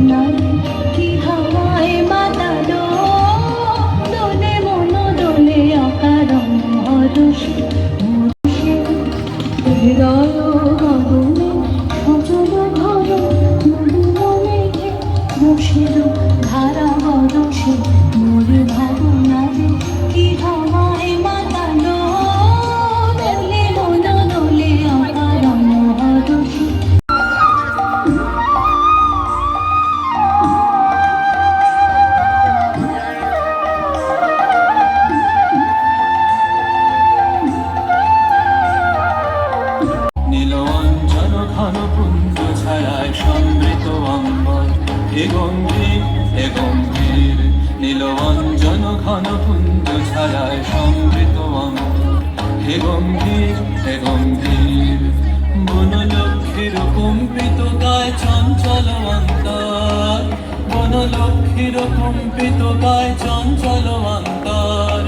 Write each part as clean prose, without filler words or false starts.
ভাবনায় কি হাওয়ায় মাতালো, দোলে মন দোলে অকারণ হরষে হৃদয় গগনে সজল ঘর মধুর মেঘে বসিল ধারা বরষে মোর ভাবনায় কি হাওয়ায় মাতালো, দোলে মন দোলে অকারণ হরষে। নীলঞ্জন ঘন পুঞ্জ ছায়ায় সমৃত অম্বর হে গম্ভীর হে গম্ভীর, নীলঞ্জন ঘন পুঞ্জ ছায়ায় সমৃত অম্বর হে গম্ভীর হে গম্ভীর, বনলক্ষ্মীর কম্পিত গায় চঞ্চল অন্তর, বনলক্ষ্মীর কম্পিত গায় চঞ্চল অন্তর।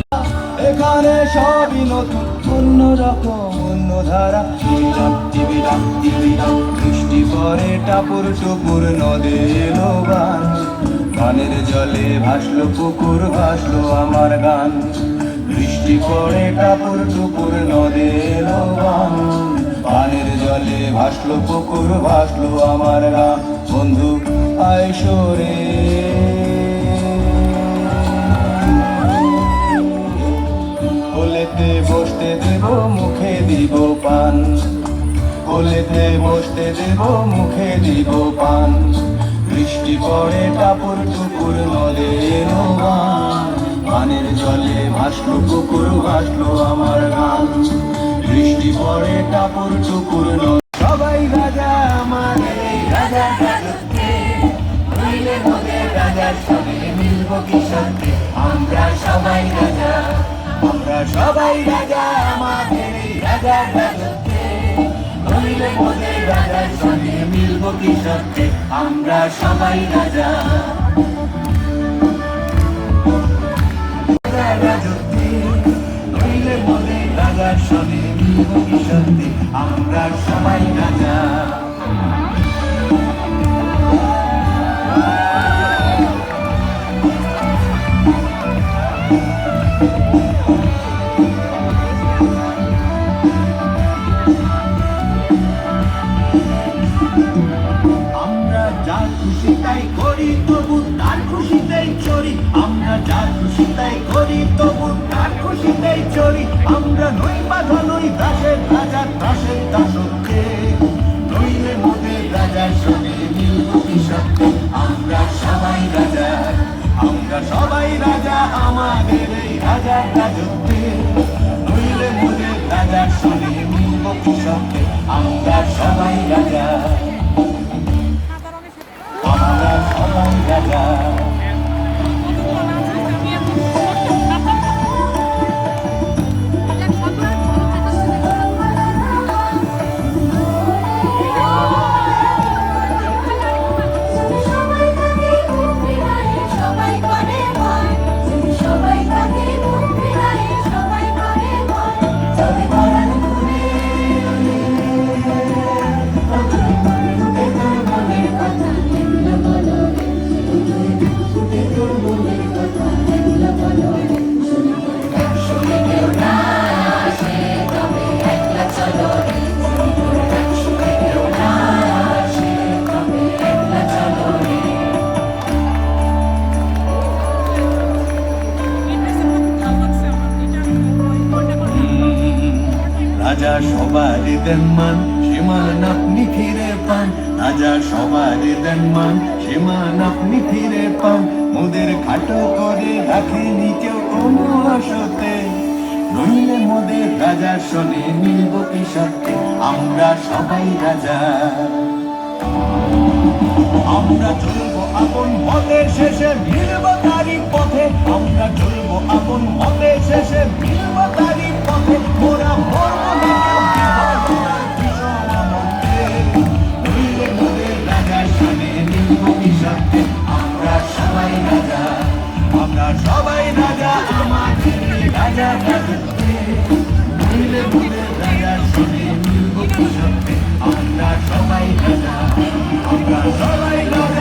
এখানে সবই নতুন অন্যরকম অন্য ধারা, বৃষ্টি পরে টাপুর টুপুর নদে এলো গান, গানের জলে ভাসলো পুকুর ভাসলো আমার গান, বৃষ্টি পরে টাপুর টুপুর নদে এলো গান, গানের জলে ভাসলো পুকুর ভাসলো আমার গান। বন্ধু আইসো রে কোলেতে বসতে দেব মুখে দিব পান, কোলেতে বসতে দেব মুখে দিব পান, বৃষ্টি পড়ে টাপুর টুপুর নদে এলো গান, গানের জলে ভাসলো পুকুর ভাসলো আমার গান, বৃষ্টি পড়ে টাপুর টুপুর নদে। সবাই রাজা আমার এই রাজা রাজত্বে, নইলে মোদের রাজার সঙ্গে মিলব কি সত্যি, আমরা সবাই রাজা, আমরা সবাই রাজা আমাদের এই রাজার রাজত্বে, নইলে মোদের রাজার সঙ্গে মিলব কি সত্যি, আমরা সবাই রাজা। রাজত্বে নইলে মোদের রাজার সঙ্গে মিলব কি সত্যি, আমরা সবাই রাজা। আমরা যা খুশি তাই করি তবু তার খুশিতেই চড়ি, আমরা যা খুশি তাই করি তবু তার খুশিতেই চড়ি, আমরা নই বাধা নই দাসের রাজা দাসের দাসত্বে, নইলে মোদের রাজার সঙ্গে মিলব কি সত্যি, আমরা সবাই রাজা, আমরা সবাই রাজা আমাদের এই রাজার রাজত্বে, নইলে মোদের রাজার সঙ্গে মিলব কি সত্যি, আমরা সবাই রাজা, আমরা সবাই রাজা। রাজা সবার দেন মান সীমান আপনি ফিরে পান, রাজা সবার দেন মান সীমান আপনি ফিরে পান, মোদের খাটো করে রাখেনি কেউ কোনো আশতে, নইলে মোদের রাজার সনে মিলব কি সত্যি, আমরা সবাই রাজা। আমরা চলবো আপন পথের শেষে মিলব তারই পথে, আমরা চলবো আপন পথের শেষে মিলব তারই পথে, মোরা মরবো না কেউ বিষম আনন্দে, নইলে মোদের রাজার সনে মিলব কি সত্যি, আমরা সবাই রাজা, আমরা সবাই রাজা আমাদের রাজা রাজত্বে, নইলে মোদের রাজার সনে মিলব কি সত্যি, আমরা সবাই রাজা, আমরা সবাই রাজা।